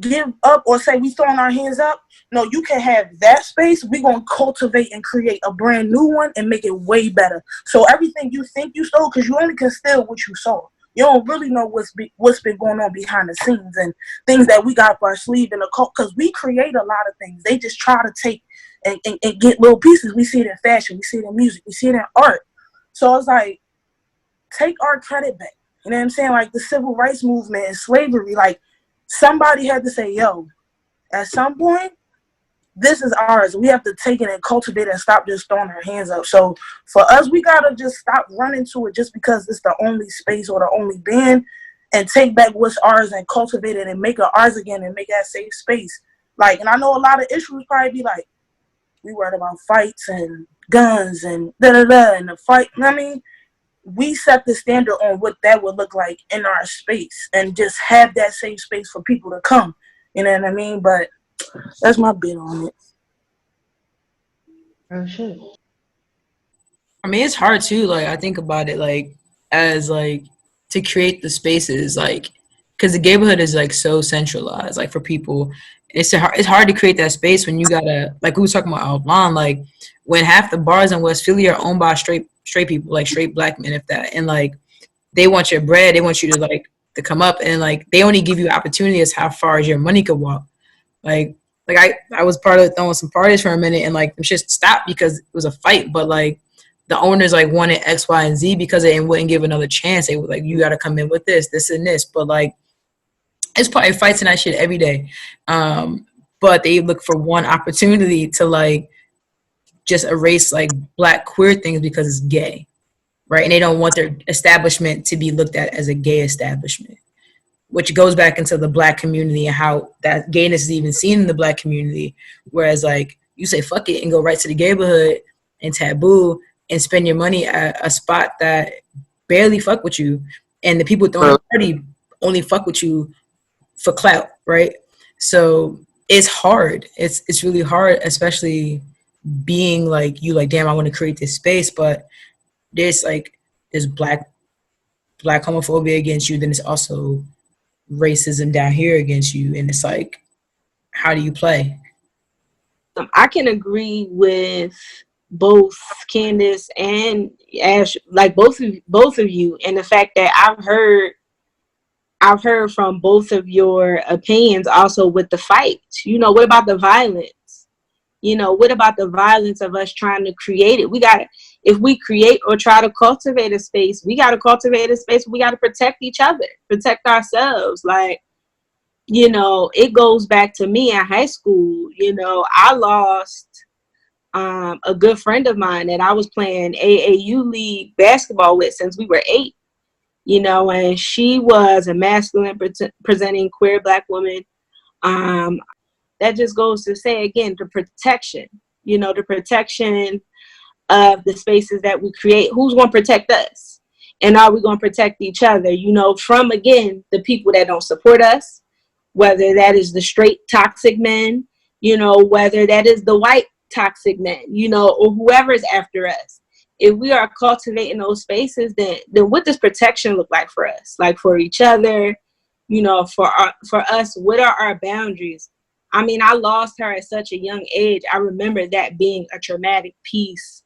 give up or say we throwing our hands up, no, you can have that space. We're going to cultivate and create a brand new one and make it way better. So everything you think you stole, because you only can steal what you saw. You don't really know what's been going on behind the scenes and things that we got up our sleeve in the cult, because we create a lot of things. They just try to take and get little pieces. We see it in fashion. We see it in music. We see it in art. So it's like, take our credit back. You know what I'm saying? Like the civil rights movement and slavery, like somebody had to say, yo, at some point, this is ours. We have to take it and cultivate it and stop just throwing our hands up. So for us, we got to just stop running to it just because it's the only space or the only band, and take back what's ours and cultivate it and make it ours again and make that safe space. Like, and I know a lot of issues probably be like, we worried about fights and guns and da-da-da and the fight. I mean, we set the standard on what that would look like in our space and just have that safe space for people to come. You know what I mean? But that's my bit on it. Oh shit. I mean, it's hard too. Like, I think about it, like, as like to create the spaces, like, because the neighborhood is like so centralized. Like for people, it's hard to create that space when you gotta, like we were talking about outline, like when half the bars in West Philly are owned by straight people, like straight Black men, if that, and like they want your bread, they want you to like to come up, and like they only give you opportunity as how far as your money could walk. Like I was part of throwing some parties for a minute, and like them shit stopped because it was a fight, but like the owners like wanted X, Y, and Z because they wouldn't give another chance. They were like, you got to come in with this, and this. But like, it's probably fights and that shit every day. But they look for one opportunity to like just erase like Black queer things because it's gay. right? And they don't want their establishment to be looked at as a gay establishment, which goes back into the Black community and how that gayness is even seen in the Black community. Whereas like you say fuck it and go right to the neighborhood and taboo and spend your money at a spot that barely fuck with you, and the people throwing a party only fuck with you for clout, right? So it's hard. It's really hard, especially being like you, like, damn, I want to create this space, but there's black homophobia against you, then it's also racism down here against you, and it's like, how do you play? I can agree with both Candace and Ash, like both of you, and the fact that I've heard from both of your opinions also with the fight. You know, what about the violence? You know, what about the violence of us trying to create it? If we create or try to cultivate a space, we got to cultivate a space. We got to protect each other, protect ourselves. Like, you know, it goes back to me in high school. You know, I lost a good friend of mine that I was playing AAU league basketball with since we were 8. You know, and she was a masculine presenting queer Black woman. That just goes to say, again, the protection, you know, the protection of the spaces that we create. Who's going to protect us? And are we going to protect each other, you know, from, again, the people that don't support us, whether that is the straight toxic men, you know, whether that is the white toxic men, you know, or whoever is after us. If we are cultivating those spaces, then what does protection look like for us? Like for each other, you know, for us, what are our boundaries? I mean, I lost her at such a young age. I remember that being a traumatic piece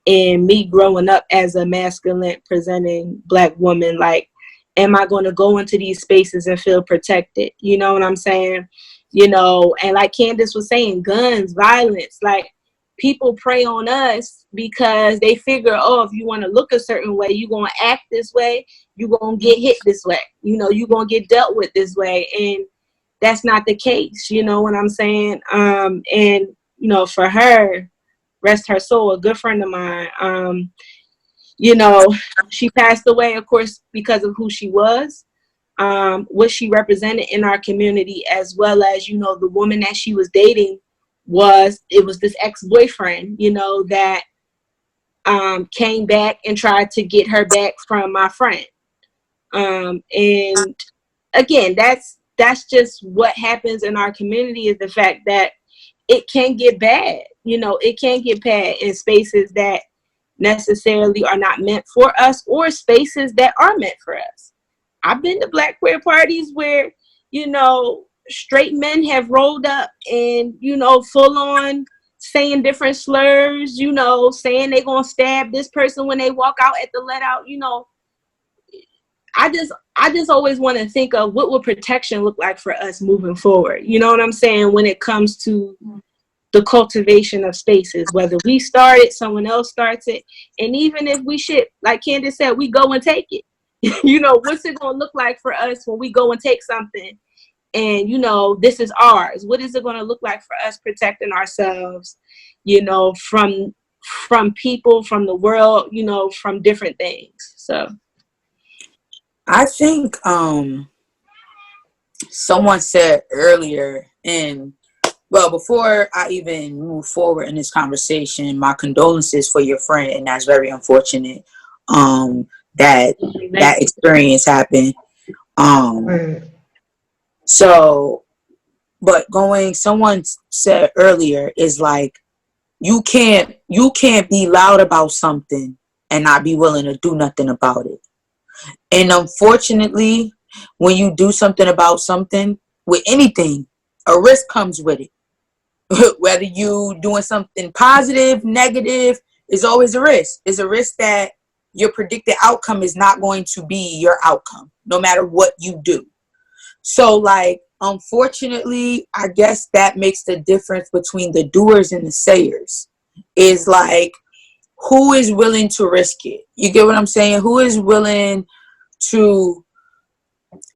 in me growing up as a masculine presenting Black woman. Like, am I going to go into these spaces and feel protected? You know what I'm saying? You know, and like Candace was saying, guns, violence, like people prey on us because they figure, oh, if you want to look a certain way, you're going to act this way, you're going to get hit this way, you know, you're going to get dealt with this way. And that's not the case, you know what I'm saying? And, you know, for her, rest her soul, a good friend of mine, you know, she passed away, of course, because of who she was, what she represented in our community, as well as, you know, the woman that she was dating was this ex-boyfriend, you know, that came back and tried to get her back from my friend. And again, that's just what happens in our community, is the fact that it can get bad. You know, it can get bad in spaces that necessarily are not meant for us, or spaces that are meant for us. I've been to Black queer parties where, you know, straight men have rolled up and, you know, full on saying different slurs, you know, saying they're going to stab this person when they walk out at the let out, you know. I just always want to think of what would protection look like for us moving forward. You know what I'm saying? When it comes to the cultivation of spaces, whether we start it, someone else starts it. And even if we should, like Candace said, we go and take it. You know, what's it going to look like for us when we go and take something and, you know, this is ours? What is it going to look like for us protecting ourselves, you know, from people, from the world, you know, from different things? So I think someone said earlier, and well, before I even move forward in this conversation, my condolences for your friend, and that's very unfortunate that experience happened. So, but someone said earlier is like, you can't be loud about something and not be willing to do nothing about it. And unfortunately, when you do something about something, with anything, a risk comes with it. Whether you doing something positive, negative, is always a risk. It's a risk that your predicted outcome is not going to be your outcome, no matter what you do. So, like, unfortunately, I guess that makes the difference between the doers and the sayers. Is like, who is willing to risk it? You get what I'm saying? Who is willing to...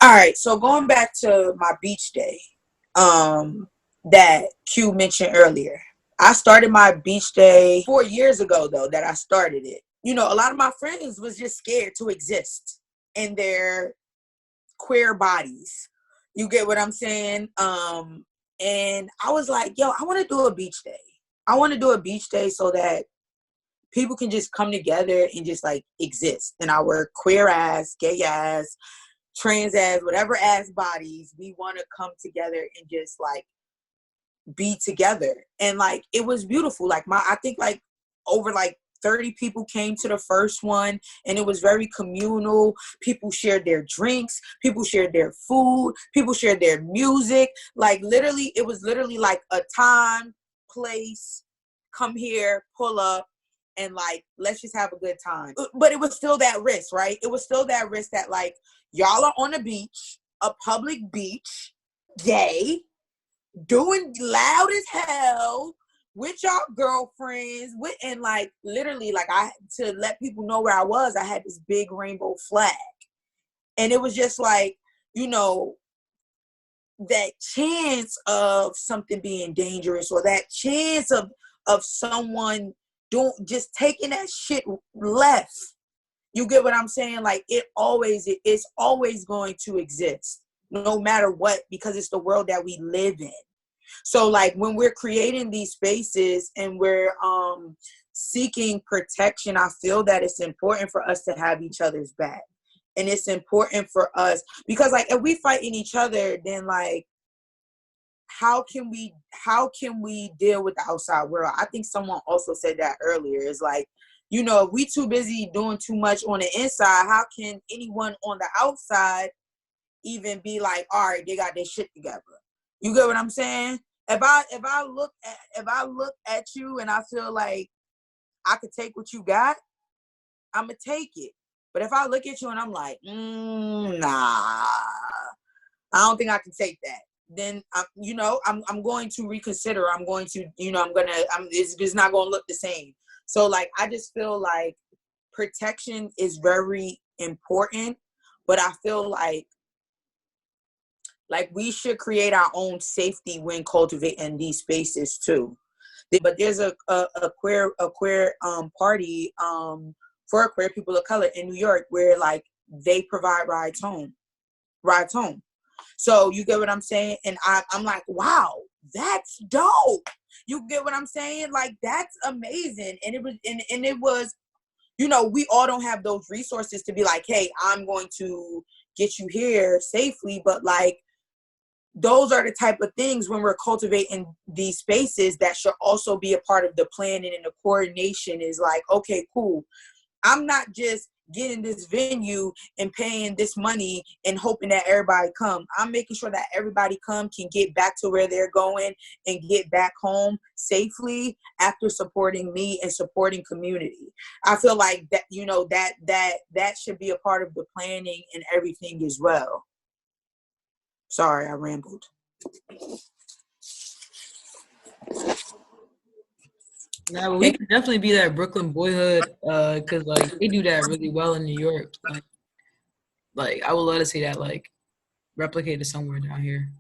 All right, so going back to my beach day, that Q mentioned earlier. I started my beach day 4 years ago, though, that I started it. you know, a lot of my friends was just scared to exist in their queer bodies. You get what I'm saying? And I was like, yo, I want to do a beach day. I want to do a beach day so that people can just come together and just like exist in our queer ass, gay ass, trans ass, whatever ass bodies. We want to come together and just like be together. And like it was beautiful. Like I think like over like 30 people came to the first one, and it was very communal. People shared their drinks, people shared their food, people shared their music. Like literally, it was literally like a time, place, come here, pull up, and like let's just have a good time. But it was still that risk, right? It was still that risk that like y'all are on a beach, a public beach, gay, doing loud as hell with y'all girlfriends, and like literally, like I, to let people know where I was, I had this big rainbow flag, and it was just like, you know, that chance of something being dangerous, or that chance of someone just taking that shit left. You get what I'm saying? Like it's always going to exist, no matter what, because it's the world that we live in. So like when we're creating these spaces and we're seeking protection, I feel that it's important for us to have each other's back. And it's important for us because like if we fighting each other, then like how can we deal with the outside world? I think someone also said that earlier. It's like, you know, if we too busy doing too much on the inside, how can anyone on the outside even be like, all right, they got their shit together? You get what I'm saying? If I look at you and I feel like I could take what you got, I'ma take it. But if I look at you and I'm like, nah, I don't think I can take that, then I'm going to reconsider. I'm going to, it's not going to look the same. So like, I just feel like protection is very important, but I feel like we should create our own safety when cultivating these spaces too. But there's a queer party for queer people of color in New York where like they provide rides home. So you get what I'm saying? And I'm like, wow, that's dope. You get what I'm saying? Like that's amazing. And it was, you know, we all don't have those resources to be like, hey, I'm going to get you here safely, but like those are the type of things when we're cultivating these spaces that should also be a part of the planning and the coordination. Is like, okay, cool. I'm not just getting this venue and paying this money and hoping that everybody come. I'm making sure that everybody can get back to where they're going and get back home safely after supporting me and supporting community. I feel like that, you know, that should be a part of the planning and everything as well. Sorry, I rambled. Nah, but we could definitely be that Brooklyn boyhood, cause like they do that really well in New York. Like I would love to see that like replicated somewhere down here.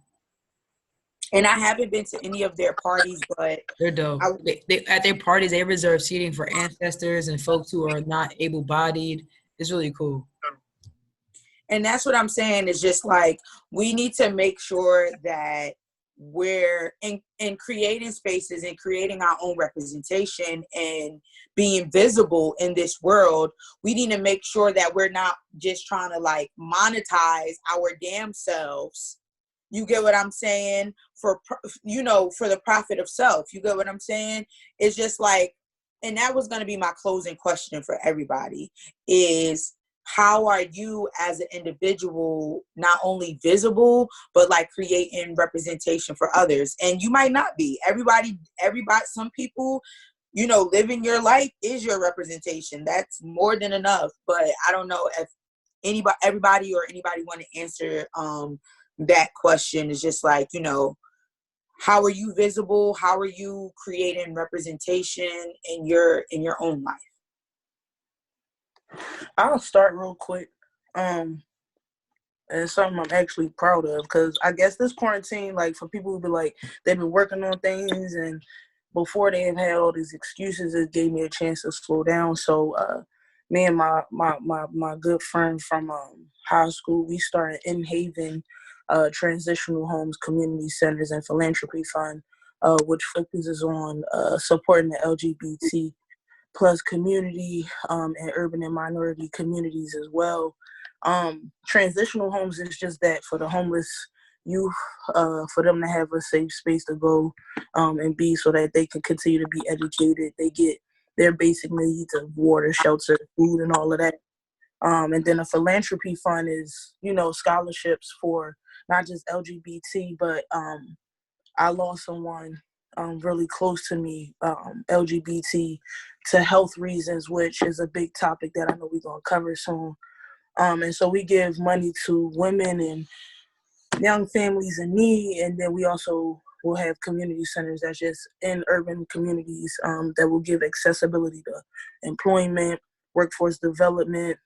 And I haven't been to any of their parties, but They're dope. They at their parties they reserve seating for ancestors and folks who are not able-bodied. It's really cool. And that's what I'm saying, is just like we need to make sure that we're in creating spaces and creating our own representation and being visible in this world. We need to make sure that we're not just trying to like monetize our damn selves. You get what I'm saying? For the profit of self. You get what I'm saying? It's just like, and that was going to be my closing question for everybody is, how are you as an individual not only visible, but like creating representation for others? And you might not be. Everybody, some people, you know, living your life is your representation. That's more than enough. But I don't know if everybody want to answer that question. Is just like, you know, how are you visible? How are you creating representation in your own life? I'll start real quick. And it's something I'm actually proud of, because I guess this quarantine, like for people who be like, they've been working on things and before they have had all these excuses, it gave me a chance to slow down. So me and my good friend from high school, we started In Haven Transitional Homes, Community Centers, and Philanthropy Fund, which focuses on supporting the LGBT plus community and urban and minority communities as well. Transitional homes is just that for the homeless youth, for them to have a safe space to go and be, so that they can continue to be educated. They get their basic needs of water, shelter, food, and all of that. And then a philanthropy fund is, scholarships for not just LGBT, but I lost someone really close to me, LGBT, to health reasons, which is a big topic that I know we're going to cover soon. And so we give money to women and young families in need, and then we also will have community centers that's just in urban communities that will give accessibility to employment, workforce development,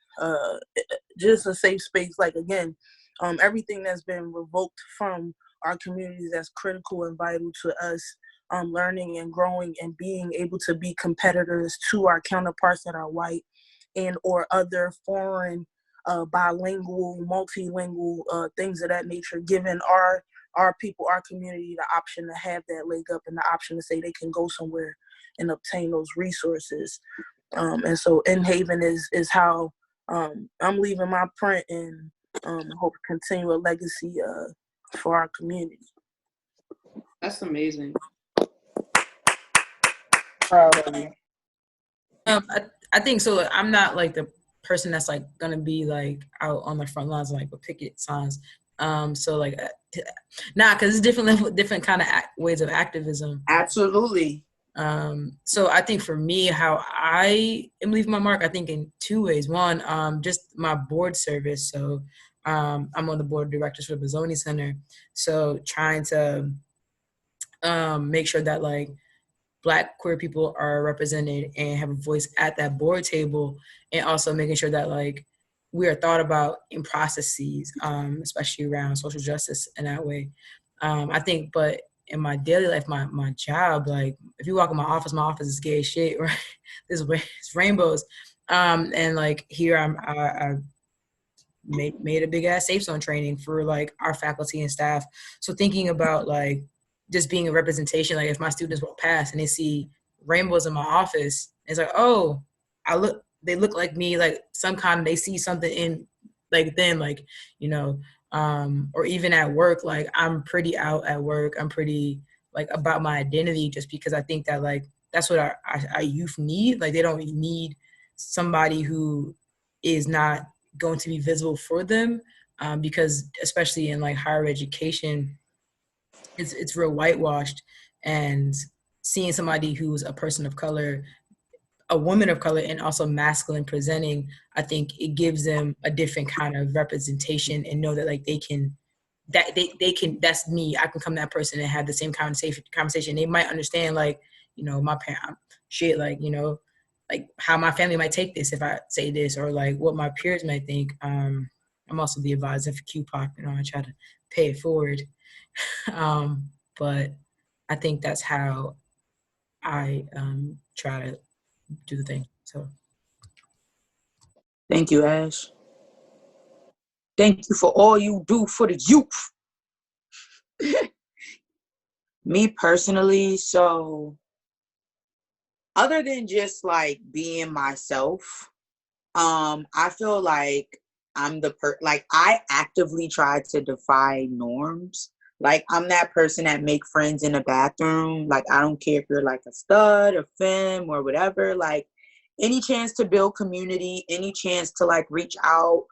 just a safe space. Like, again, everything that's been revoked from our communities that's critical and vital to us learning and growing and being able to be competitors to our counterparts that are white and or other foreign bilingual, multilingual, things of that nature, giving our people, our community, the option to have that leg up and the option to say they can go somewhere and obtain those resources. And so In Haven is how I'm leaving my print and hope to continue a legacy for our community. That's amazing. Proud of you. I think so. I'm not like the person that's like gonna be like out on the front lines like with picket signs. So like, because it's different kind of ways of activism. Absolutely. So I think for me, how I am leaving my mark, I think in two ways. One, just my board service. So I'm on the board of directors for the Bozzoni Center. So trying to make sure that like Black queer people are represented and have a voice at that board table, and also making sure that like we are thought about in processes, especially around social justice in that way. I think, but in my daily life, my job, like if you walk in my office is gay as shit, right? It's rainbows. And like here I made a big ass safe zone training for like our faculty and staff. So thinking about like just being a representation, like if my students walk past and they see rainbows in my office, it's like, oh, they look like me, like some kind of, they see something in like them, like, or even at work, like I'm pretty out at work. I'm pretty like about my identity, just because I think that like, that's what our youth need. Like they don't need somebody who is not going to be visible for them, because especially in like higher education, it's real whitewashed, and seeing somebody who's a person of color, a woman of color, and also masculine presenting, I think it gives them a different kind of representation and know that like they can, that's me. I can come to that person and have the same conversation. They might understand like, my parent shit, like, like how my family might take this if I say this, or like what my peers might think. I'm also the advisor for QPOC, I try to pay it forward. But I think that's how I try to do the thing. So Thank you, Ash. Thank you for all you do for the youth. Me personally, so other than just like being myself, I feel like I'm I actively try to defy norms. Like I'm that person that make friends in the bathroom. Like I don't care if you're like a stud, a femme, or whatever. Like any chance to build community, any chance to like reach out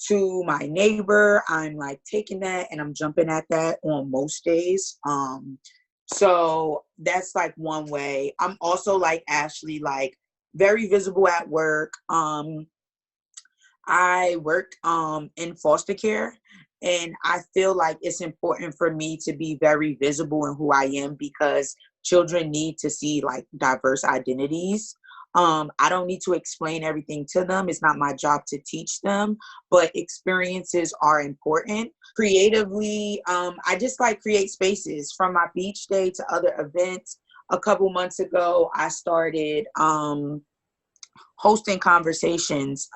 to my neighbor, I'm like taking that and I'm jumping at that on most days. So that's like one way. I'm also like Ashley, like very visible at work. I work in foster care, and I feel like it's important for me to be very visible in who I am, because children need to see like diverse identities. I don't need to explain everything to them. It's not my job to teach them, but experiences are important. Creatively, I just like create spaces from my beach day to other events. a couple months ago, I started hosting conversations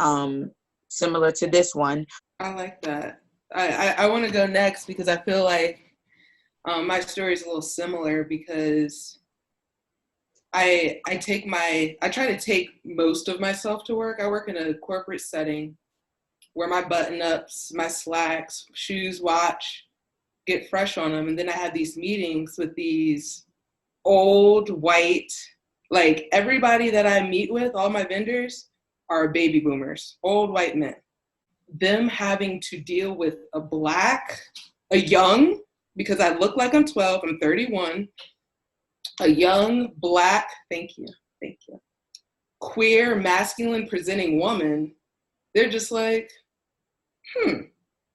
similar to this one. I like that. I want to go next because I feel like my story is a little similar because I try to take most of myself to work. I work in a corporate setting where my button-ups, my slacks, shoes, watch, get fresh on them. And then I have these meetings with these old white, like everybody that I meet with, all my vendors are baby boomers, old white men. Them having to deal with a young, because I look like I'm 12, I'm 31, a young Black, thank you, queer, masculine presenting woman, they're just like,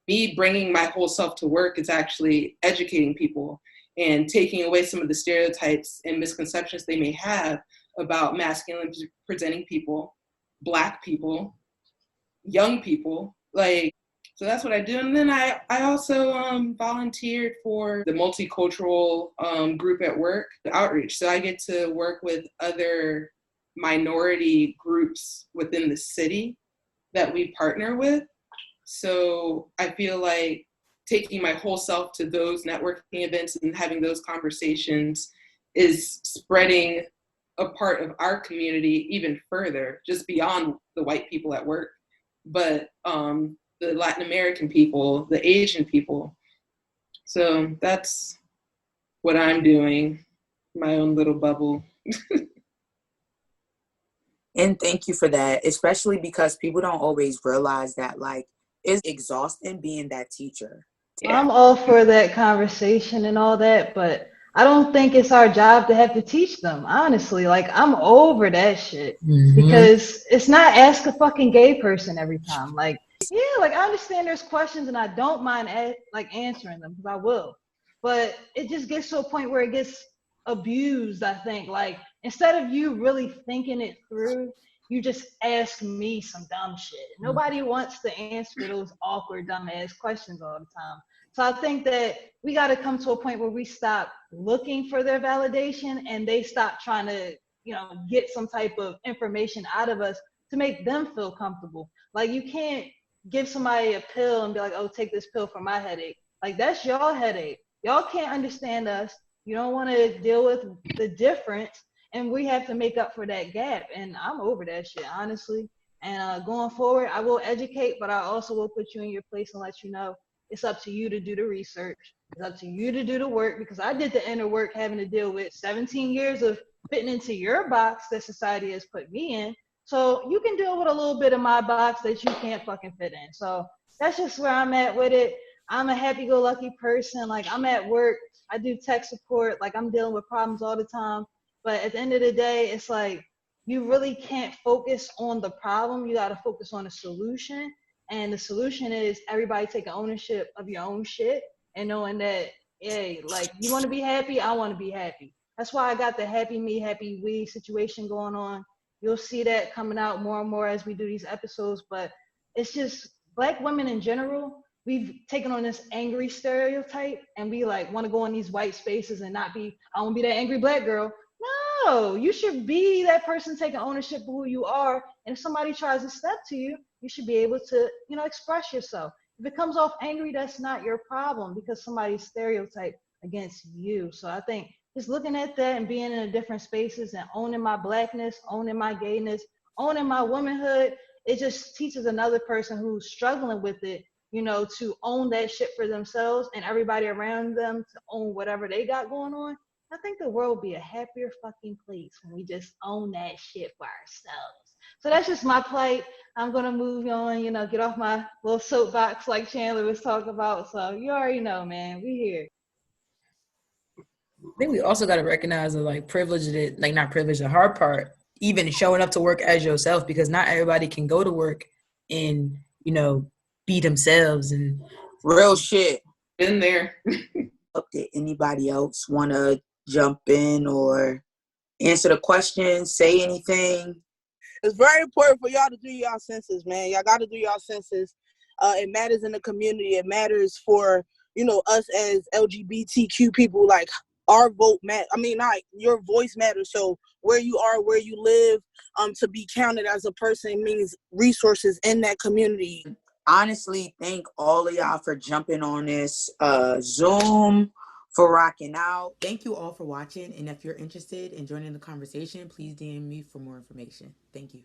me bringing my whole self to work is actually educating people and taking away some of the stereotypes and misconceptions they may have about masculine presenting people, Black people, young people. Like, so that's what I do. And then I also volunteered for the multicultural group at work, the outreach. So I get to work with other minority groups within the city that we partner with. So I feel like taking my whole self to those networking events and having those conversations is spreading a part of our community even further, just beyond the white people at work. But the Latin American people, the Asian people. So that's what I'm doing, my own little bubble. And thank you for that, especially because people don't always realize that, like, it's exhausting being that teacher. Yeah. I'm all for that conversation and all that, but I don't think it's our job to have to teach them, honestly. Like, I'm over that shit because it's not ask a fucking gay person every time. Like, yeah, like, I understand there's questions and I don't mind answering them because I will. But it just gets to a point where it gets abused, I think. Like, instead of you really thinking it through, you just ask me some dumb shit. Nobody wants to answer those awkward, dumbass questions all the time. So I think that we got to come to a point where we stop looking for their validation and they stop trying to, get some type of information out of us to make them feel comfortable. Like, you can't give somebody a pill and be like, oh, take this pill for my headache. Like, that's y'all headache. Y'all can't understand us. You don't want to deal with the difference. And we have to make up for that gap. And I'm over that shit, honestly. And going forward, I will educate, but I also will put you in your place and let you know it's up to you to do the research. It's up to you to do the work, because I did the inner work having to deal with 17 years of fitting into your box that society has put me in. So you can deal with a little bit of my box that you can't fucking fit in. So that's just where I'm at with it. I'm a happy-go-lucky person. Like, I'm at work. I do tech support. Like, I'm dealing with problems all the time. But at the end of the day, it's like, you really can't focus on the problem. You got to focus on the solution. And the solution is everybody taking ownership of your own shit and knowing that, hey, like, you want to be happy, I want to be happy. That's why I got the happy me, happy we situation going on. You'll see that coming out more and more as we do these episodes. But it's just Black women in general, we've taken on this angry stereotype, and we like want to go in these white spaces and not be, I want to be that angry Black girl. No, you should be that person taking ownership of who you are. And if somebody tries to step to you, you should be able to, express yourself. If it comes off angry, that's not your problem because somebody's stereotyped against you. So I think just looking at that and being in different spaces and owning my Blackness, owning my gayness, owning my womanhood, it just teaches another person who's struggling with it, to own that shit for themselves and everybody around them to own whatever they got going on. I think the world would be a happier fucking place when we just own that shit for ourselves. So that's just my plight. I'm going to move on, get off my little soapbox like Chandler was talking about. So you already know, man, we here. I think we also got to recognize the the hard part, even showing up to work as yourself, because not everybody can go to work and, be themselves and real shit. Been there. Did anybody else want to jump in or answer the question, say anything? It's very important for y'all to do y'all census, man. Y'all got to do y'all census. It matters in the community. It matters for, us as LGBTQ people. Like, our vote matters. I mean, not your voice matters. So where you are, where you live, to be counted as a person means resources in that community. Honestly, thank all of y'all for jumping on this Zoom, for rocking out. Thank you all for watching. And if you're interested in joining the conversation, please DM me for more information. Thank you.